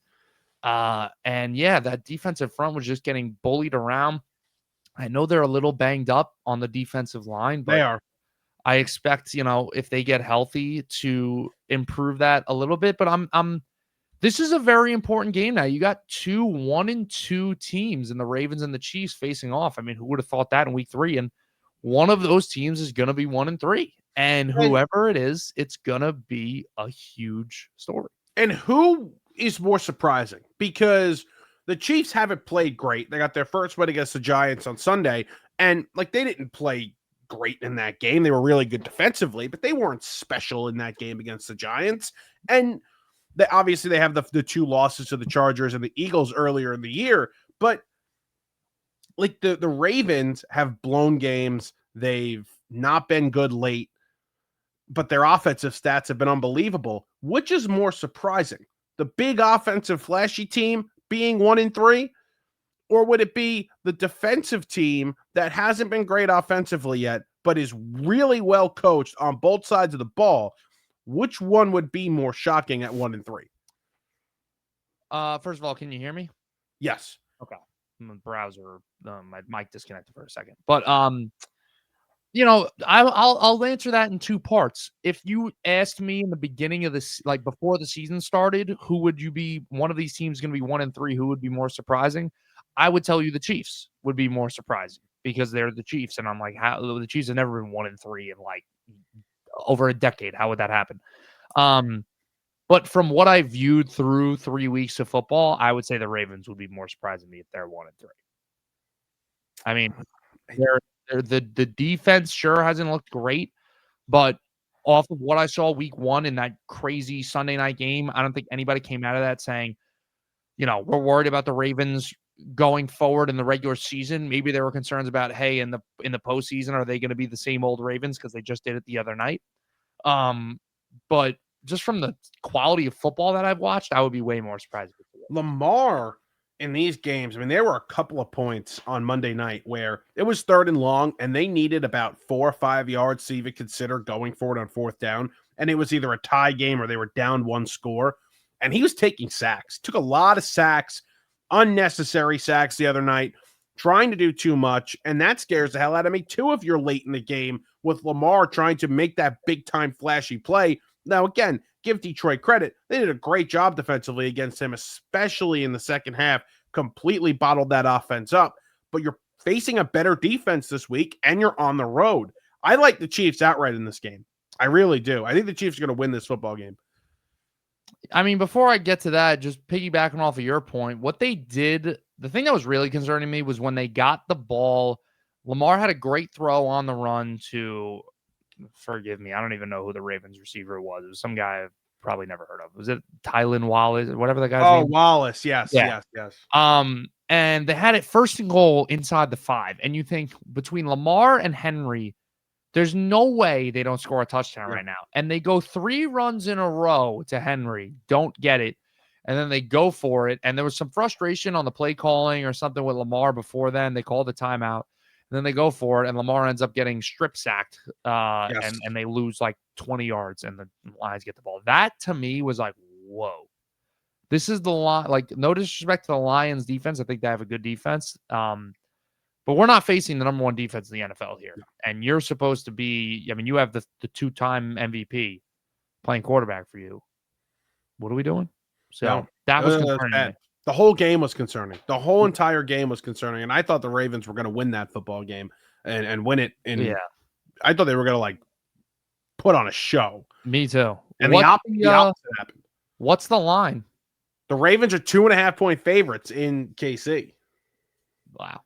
And yeah, that defensive front was just getting bullied around. I know they're a little banged up on the defensive line, but They are. I expect, if they get healthy, to improve that a little bit. But this is a very important game now. You got 2 1-2 teams in the Ravens and the Chiefs facing off. I mean, who would have thought that in week 3? And one of those teams is going to be 1-3. And whoever it is, it's going to be a huge story. And who is more surprising? Because the Chiefs haven't played great. They got their first win against the Giants on Sunday. And like, they didn't play great in that game. They were really good defensively, but they weren't special in that game against the Giants. And obviously they have the 2 losses to the Chargers and the Eagles earlier in the year, but like the Ravens have blown games. They've not been good late, but their offensive stats have been unbelievable. Which is more surprising? The big offensive flashy team being 1-3, or would it be the defensive team that hasn't been great offensively yet, but is really well coached on both sides of the ball? Which one would be more shocking at 1-3? First of all, can you hear me? Yes. Okay. My browser, my mic disconnected for a second. But I'll answer that in 2 parts. If you asked me in the beginning of this, like before the season started, who would you be? One of these teams going to be 1-3. Who would be more surprising? I would tell you the Chiefs would be more surprising because they're the Chiefs, and I'm like, how the Chiefs have never been 1-3 in like over a decade. How would that happen? But from what I viewed through 3 weeks of football, I would say the Ravens would be more surprising to me if they're 1-3. I mean, the defense sure hasn't looked great, but off of what I saw week 1 in that crazy Sunday night game, I don't think anybody came out of that saying, we're worried about the Ravens going forward in the regular season. Maybe there were concerns about, hey, in the postseason, are they going to be the same old Ravens because they just did it the other night? But just from the quality of football that I've watched, I would be way more surprised. Lamar in these games, I mean, there were a couple of points on Monday night where it was 3rd and long, and they needed about 4 or 5 yards to even consider going forward on 4th down. And it was either a tie game or they were down 1 score. And he was taking sacks, took a lot of sacks, unnecessary sacks the other night, trying to do too much. And that scares the hell out of me, too, if you're late in the game with Lamar trying to make that big-time flashy play. Now, again, give Detroit credit. They did a great job defensively against him, especially in the second half, completely bottled that offense up. But you're facing a better defense this week, and you're on the road. I like the Chiefs outright in this game. I really do. I think the Chiefs are going to win this football game. I mean, before I get to that, just piggybacking off of your point, what they did the thing that was really concerning me was when they got the ball. Lamar had a great throw on the run to, forgive me, I don't even know who the Ravens receiver was. It was some guy I've probably never heard of. Was it Tylan Wallace or whatever the guy's name? Wallace. Yes. Yeah. Yes. And they had it 1st and goal inside the 5. And you think between Lamar and Henry, there's no way they don't score a touchdown right now. And they go 3 runs in a row to Henry, don't get it. And then they go for it. And there was some frustration on the play calling or something with Lamar before then. They called the timeout. And then they go for it. And Lamar ends up getting strip sacked. And they lose like 20 yards. And the Lions get the ball. That to me was like, whoa. This is the line. Like, no disrespect to the Lions defense. I think they have a good defense. But we're not facing the number 1 defense in the NFL here. And you're supposed to be, I mean, you have the 2-time MVP playing quarterback for you. What are we doing? So that was concerning to me. The whole game was concerning. The whole entire game was concerning. And I thought the Ravens were going to win that football game and win it. And I thought they were going to like put on a show. Me too. And the opposite happened. What's the line? The Ravens are 2.5-point favorites in KC. Wow.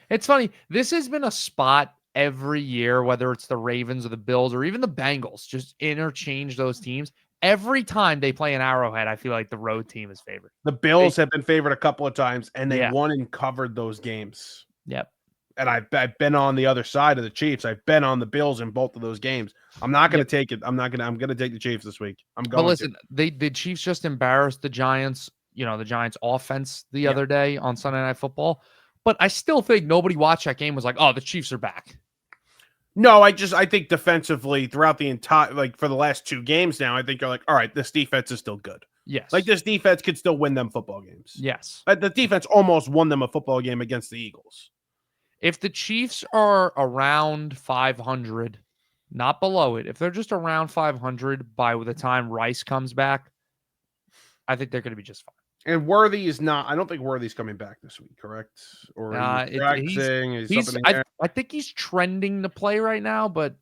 It's funny. This has been a spot every year, whether it's the Ravens or the Bills or even the Bengals, just interchange those teams. Every time they play an Arrowhead, I feel like the road team is favored. The Bills have been favored a couple of times, and they won and covered those games. Yep. And I've been on the other side of the Chiefs. I've been on the Bills in both of those games. I'm not going to take it. I'm going to take the Chiefs this week. But listen, the Chiefs just embarrassed the Giants, the Giants offense the other day on Sunday Night Football. But I still think nobody watched that game was like, oh, the Chiefs are back. No, I think defensively throughout the entire, like for the last 2 games now, I think you're like, all right, this defense is still good. Yes. Like this defense could still win them football games. Yes. The defense almost won them a football game against the Eagles. If the Chiefs are around 500, not below it, if they're just around 500 by the time Rice comes back, I think they're going to be just fine. And Worthy is not. I don't think Worthy's coming back this week, correct? Or I think he's trending to play right now, but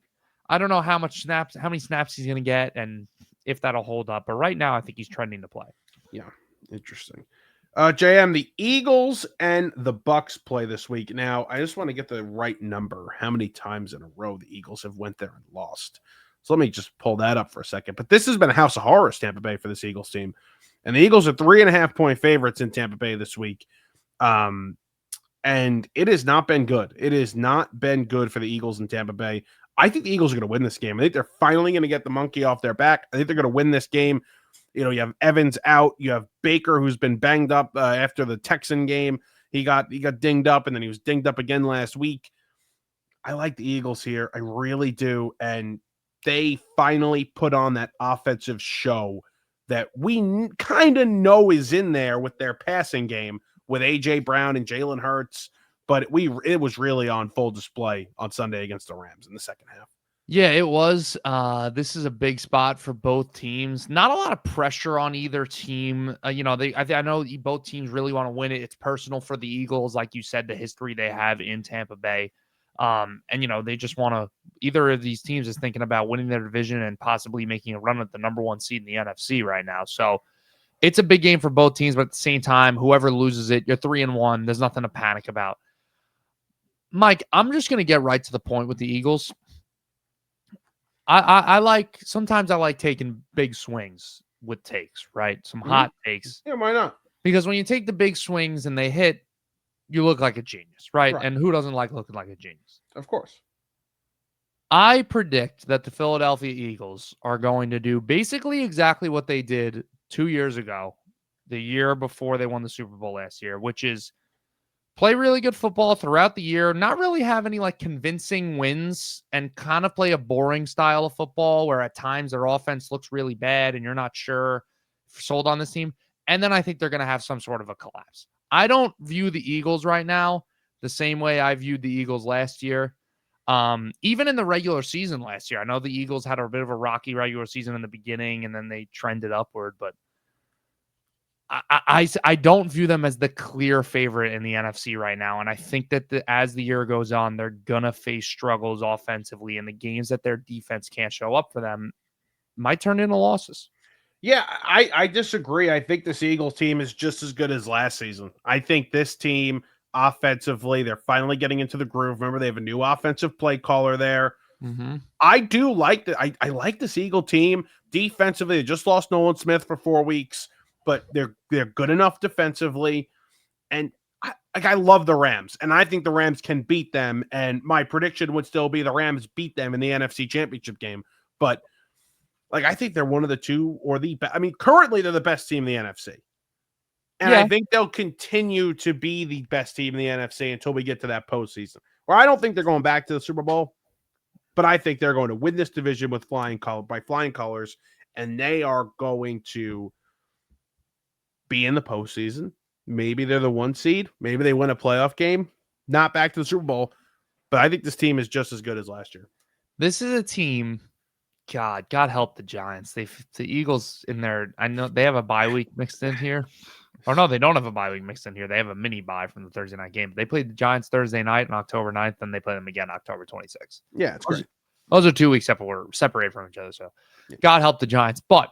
I don't know how many snaps he's going to get, and if that'll hold up. But right now, I think he's trending to play. Yeah, interesting. JM, the Eagles and the BUCS play this week. Now, I just want to get the right number. How many times in a row the Eagles have went there and lost? So let me just pull that up for a second. But this has been a house of horrors, Tampa Bay, for this Eagles team. And the Eagles are 3.5-point favorites in Tampa Bay this week. And it has not been good. It has not been good for the Eagles in Tampa Bay. I think the Eagles are going to win this game. I think they're finally going to get the monkey off their back. I think they're going to win this game. You have Evans out. You have Baker, who's been banged up after the Texan game. He got dinged up, and then he was dinged up again last week. I like the Eagles here. I really do. And they finally put on that offensive show that we kind of know is in there with their passing game with A.J. Brown and Jalen Hurts. But it was really on full display on Sunday against the Rams in the second half. Yeah, it was. This is a big spot for both teams. Not a lot of pressure on either team. I know both teams really want to win it. It's personal for the Eagles, like you said, the history they have in Tampa Bay. They just want to. Either of these teams is thinking about winning their division and possibly making a run at the number 1 seed in the NFC right now. So it's a big game for both teams, but at the same time, whoever loses it, you're 3-1. There's nothing to panic about. Mike, I'm just going to get right to the point with the Eagles. Sometimes I like taking big swings with takes, right? Some hot takes. Yeah, why not? Because when you take the big swings and they hit, you look like a genius, right? And who doesn't like looking like a genius? Of course. I predict that the Philadelphia Eagles are going to do basically exactly what they did 2 years ago, the year before they won the Super Bowl last year, which is play really good football throughout the year, not really have any convincing wins, and kind of play a boring style of football where at times their offense looks really bad and you're not sure if you're sold on this team. And then I think they're going to have some sort of a collapse. I don't view the Eagles right now the same way I viewed the Eagles last year. Even in the regular season last year, I know the Eagles had a bit of a rocky regular season in the beginning and then they trended upward, but I don't view them as the clear favorite in the NFC right now. And I think that as the year goes on, they're going to face struggles offensively, and the games that their defense can't show up for them might turn into losses. Yeah, I disagree. I think this Eagles team is just as good as last season. I think this team offensively, they're finally getting into the groove. Remember, they have a new offensive play caller there. Mm-hmm. I do like that. I like this Eagle team defensively. They just lost Nolan Smith for 4 weeks, but they're good enough defensively. And I love the Rams, and I think the Rams can beat them. And my prediction would still be the Rams beat them in the NFC Championship game. But I think they're one of the two or the best. I mean, currently they're the best team in the NFC. And I think they'll continue to be the best team in the NFC until we get to that postseason. Or I don't think they're going back to the Super Bowl, but I think they're going to win this division with flying colors, and they are going to be in the postseason. Maybe they're the 1 seed. Maybe they win a playoff game. Not back to the Super Bowl, but I think this team is just as good as last year. This is a team. God help the Giants. The Eagles in there. I know they have a bye week mixed in here. Or no, they don't have a bye week mixed in here. They have a mini bye from the Thursday night game. They played the Giants Thursday night on October 9th, then they play them again October 26th. Yeah, it's great. Those are 2 weeks separated from each other. So God help the Giants. But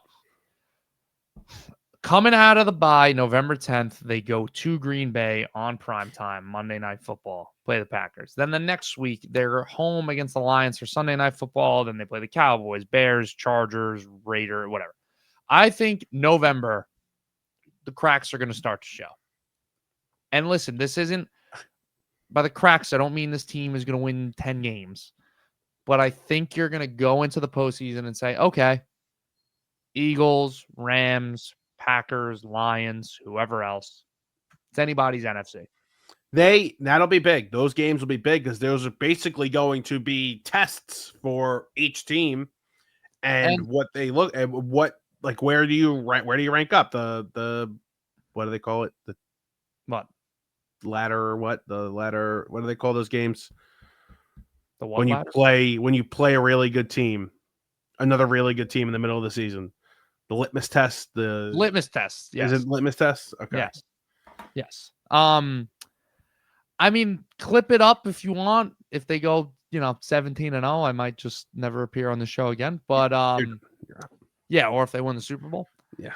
coming out of the bye, November 10th, they go to Green Bay on primetime, Monday Night Football, play the Packers. Then the next week, they're home against the Lions for Sunday Night Football. Then they play the Cowboys, Bears, Chargers, Raider, whatever. I think November, the cracks are going to start to show. And listen, this isn't, by the cracks, I don't mean this team is going to win 10 games. But I think you're going to go into the postseason and say, okay, Eagles, Rams, Packers, Lions, whoever else. It's anybody's NFC. That'll be big. Those games will be big because those are basically going to be tests for each team and what they look at. Where do you rank up the what do they call it? The what ladder? What the ladder? What do they call those games? The what when you ladders? play a really good team, another really good team in the middle of the season. The litmus test. The litmus test. Yes. Is it litmus test? Okay. Yes. I mean, clip it up if you want. If they go, 17-0, I might just never appear on the show again. But yeah, or if they win the Super Bowl. Yeah.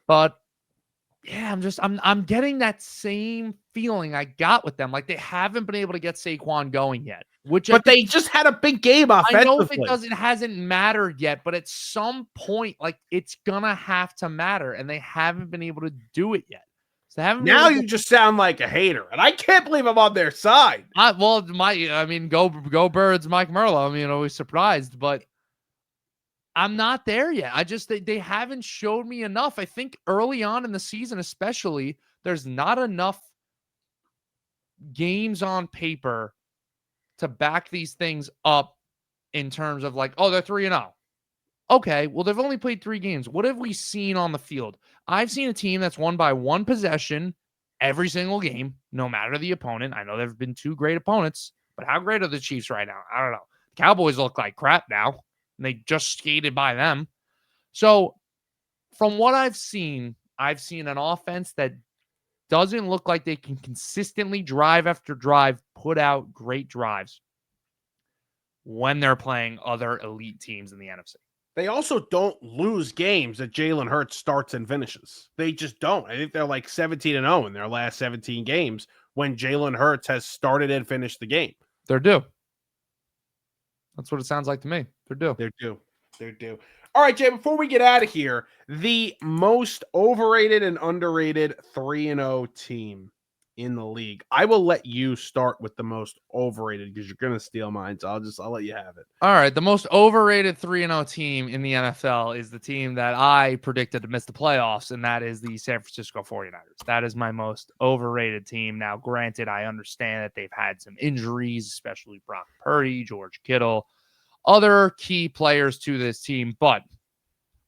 But yeah, I'm getting that same feeling I got with them. Like they haven't been able to get Saquon going yet. But they just had a big game offensively. I know it hasn't mattered yet, but at some point, it's gonna have to matter, and they haven't been able to do it yet. So now you just sound like a hater, and I can't believe I'm on their side. Go Birds, Mike Merlo. Always surprised, but I'm not there yet. They haven't showed me enough. I think early on in the season, especially, there's not enough games on paper to back these things up in terms of they're 3-0. Okay, well, they've only played 3 games. What have we seen on the field? I've seen a team that's won by 1 possession every single game, no matter the opponent. I know there have been 2 great opponents, but how great are the Chiefs right now? I don't know. The Cowboys look like crap now, and they just skated by them. So from what I've seen an offense that doesn't look like they can consistently drive after drive, put out great drives when they're playing other elite teams in the NFC. They also don't lose games that Jalen Hurts starts and finishes. They just don't. I think they're 17-0 in their last 17 games when Jalen Hurts has started and finished the game. They're due. That's what it sounds like to me. They're due. They're due. All right, Jay, before we get out of here, the most overrated and underrated 3-0 team in the league. I will let you start with the most overrated because you're going to steal mine, so I'll let you have it. All right, the most overrated 3-0 team in the NFL is the team that I predicted to miss the playoffs, and that is the San Francisco 49ers. That is my most overrated team. Now, granted, I understand that they've had some injuries, especially Brock Purdy, George Kittle, other key players to this team, but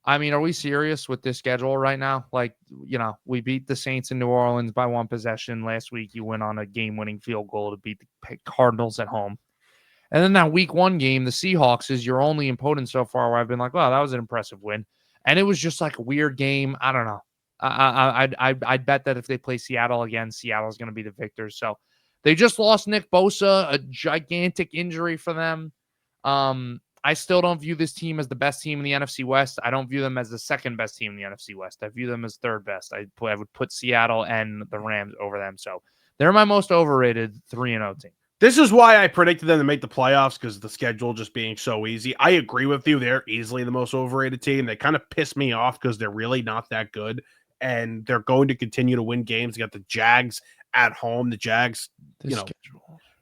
are we serious with this schedule right now? We beat the Saints in New Orleans by 1 possession. Last week, you went on a game-winning field goal to beat the Cardinals at home. And then that week 1 game, the Seahawks is your only opponent so far where I've been wow, that was an impressive win. And it was just a weird game. I don't know. I'd bet that if they play Seattle again, Seattle's going to be the victors. So they just lost Nick Bosa, a gigantic injury for them. I still don't view this team as the best team in the NFC West. I don't view them as the second best team in the NFC West. I view them as third best. I would put Seattle and the Rams over them. So they're my most overrated 3-0 team. This is why I predicted them to make the playoffs, because the schedule just being so easy. I agree with you. They're easily the most overrated team. They kind of piss me off because they're really not that good, and they're going to continue to win games. They got the Jags at home. The Jags,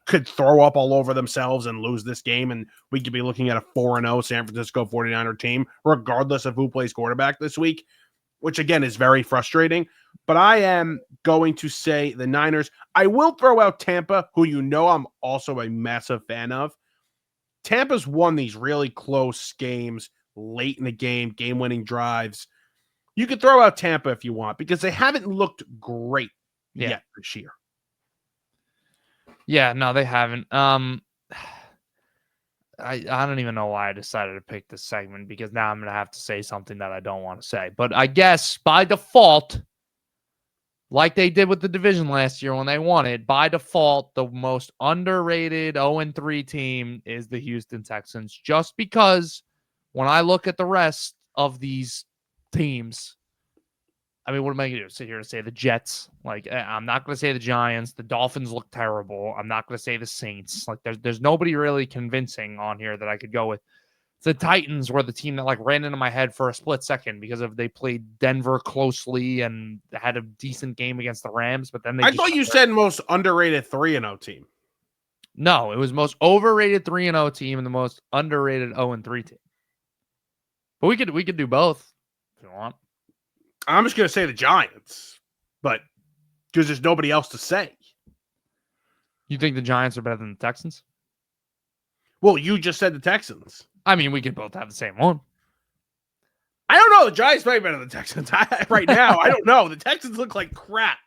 could throw up all over themselves and lose this game, and we could be looking at a 4-0 San Francisco 49er team, regardless of who plays quarterback this week, which, again, is very frustrating. But I am going to say the Niners. I will throw out Tampa, who I'm also a massive fan of. Tampa's won these really close games late in the game-winning drives. You could throw out Tampa if you want, because they haven't looked great yet this year. Yeah, no, they haven't. I don't even know why I decided to pick this segment, because now I'm going to have to say something that I don't want to say. But I guess by default, like they did with the division last year when they won it, by default, the most underrated 0-3 team is the Houston Texans, just because when I look at the rest of these teams, I mean, what am I going to do? Sit here and say the Jets? Like, I'm not going to say the Giants. The Dolphins look terrible. I'm not going to say the Saints. Like, there's nobody really convincing on here that I could go with. The Titans were the team that ran into my head for a split second because they played Denver closely and had a decent game against the Rams. But then I thought you said most underrated 3-0 team. No, it was most overrated 3-0 team and the most underrated 0-3 team. But we could do both if you want. I'm just going to say the Giants, but because there's nobody else to say. You think the Giants are better than the Texans? Well, you just said the Texans. I mean, we could both have the same one. I don't know. The Giants might be better than the Texans right now. I don't know. The Texans look like crap.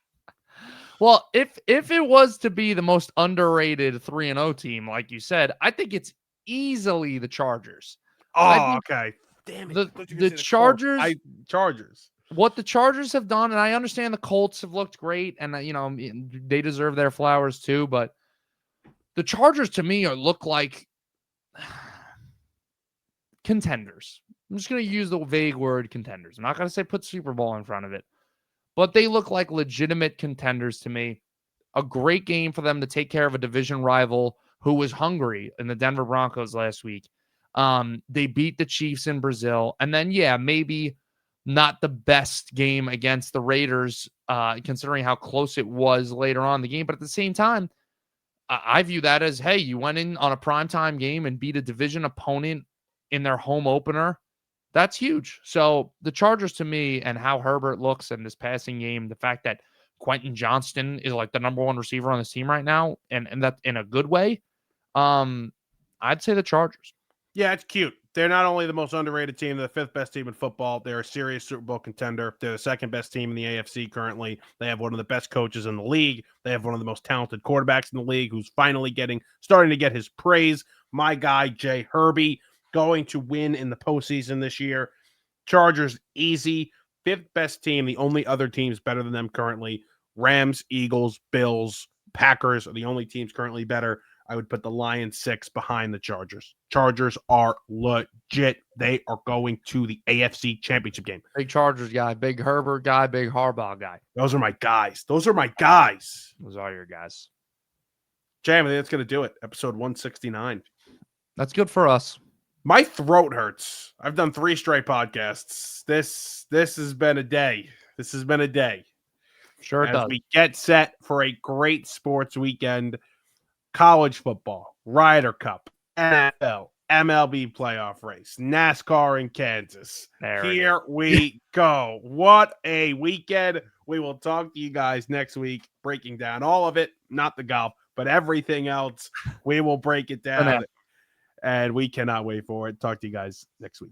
Well, if it was to be the most underrated 3-0 team, like you said, I think it's easily the Chargers. Oh, okay. Damn it. The Chargers. Chargers. What the Chargers have done, and I understand the Colts have looked great, and they deserve their flowers too, but the Chargers to me look like contenders. I'm just going to use the vague word contenders. I'm not going to say put Super Bowl in front of it, but they look like legitimate contenders to me. A great game for them to take care of a division rival who was hungry in the Denver Broncos last week. They beat the Chiefs in Brazil, and then, maybe not the best game against the Raiders, considering how close it was later on in the game. But at the same time, I view that as, hey, you went in on a primetime game and beat a division opponent in their home opener. That's huge. So the Chargers to me, and how Herbert looks in this passing game, the fact that Quentin Johnston is like the number one receiver on this team right now, and that in a good way, I'd say the Chargers. Yeah, it's cute. They're not only the most underrated team, they're the fifth best team in football. They're a serious Super Bowl contender. They're the second best team in the AFC currently. They have one of the best coaches in the league. They have one of the most talented quarterbacks in the league, who's finally starting to get his praise. My guy, Jay Herbie, going to win in the postseason this year. Chargers, easy. Fifth best team. The only other teams better than them currently, Rams, Eagles, Bills, Packers are the only teams currently better. I would put the Lions 6 behind the Chargers. Chargers are legit. They are going to the AFC Championship game. Big Chargers guy, big Herbert guy, big Harbaugh guy. Those are my guys. Those are your guys. Jam, I think that's going to do it. Episode 169. That's good for us. My throat hurts. I've done 3 straight podcasts. This has been a day. Sure it does. As we get set for a great sports weekend. College football, Ryder Cup, NFL, MLB playoff race, NASCAR in Kansas. Here we go. What a weekend. We will talk to you guys next week, breaking down all of it, not the golf, but everything else. We will break it down, and we cannot wait for it. Talk to you guys next week.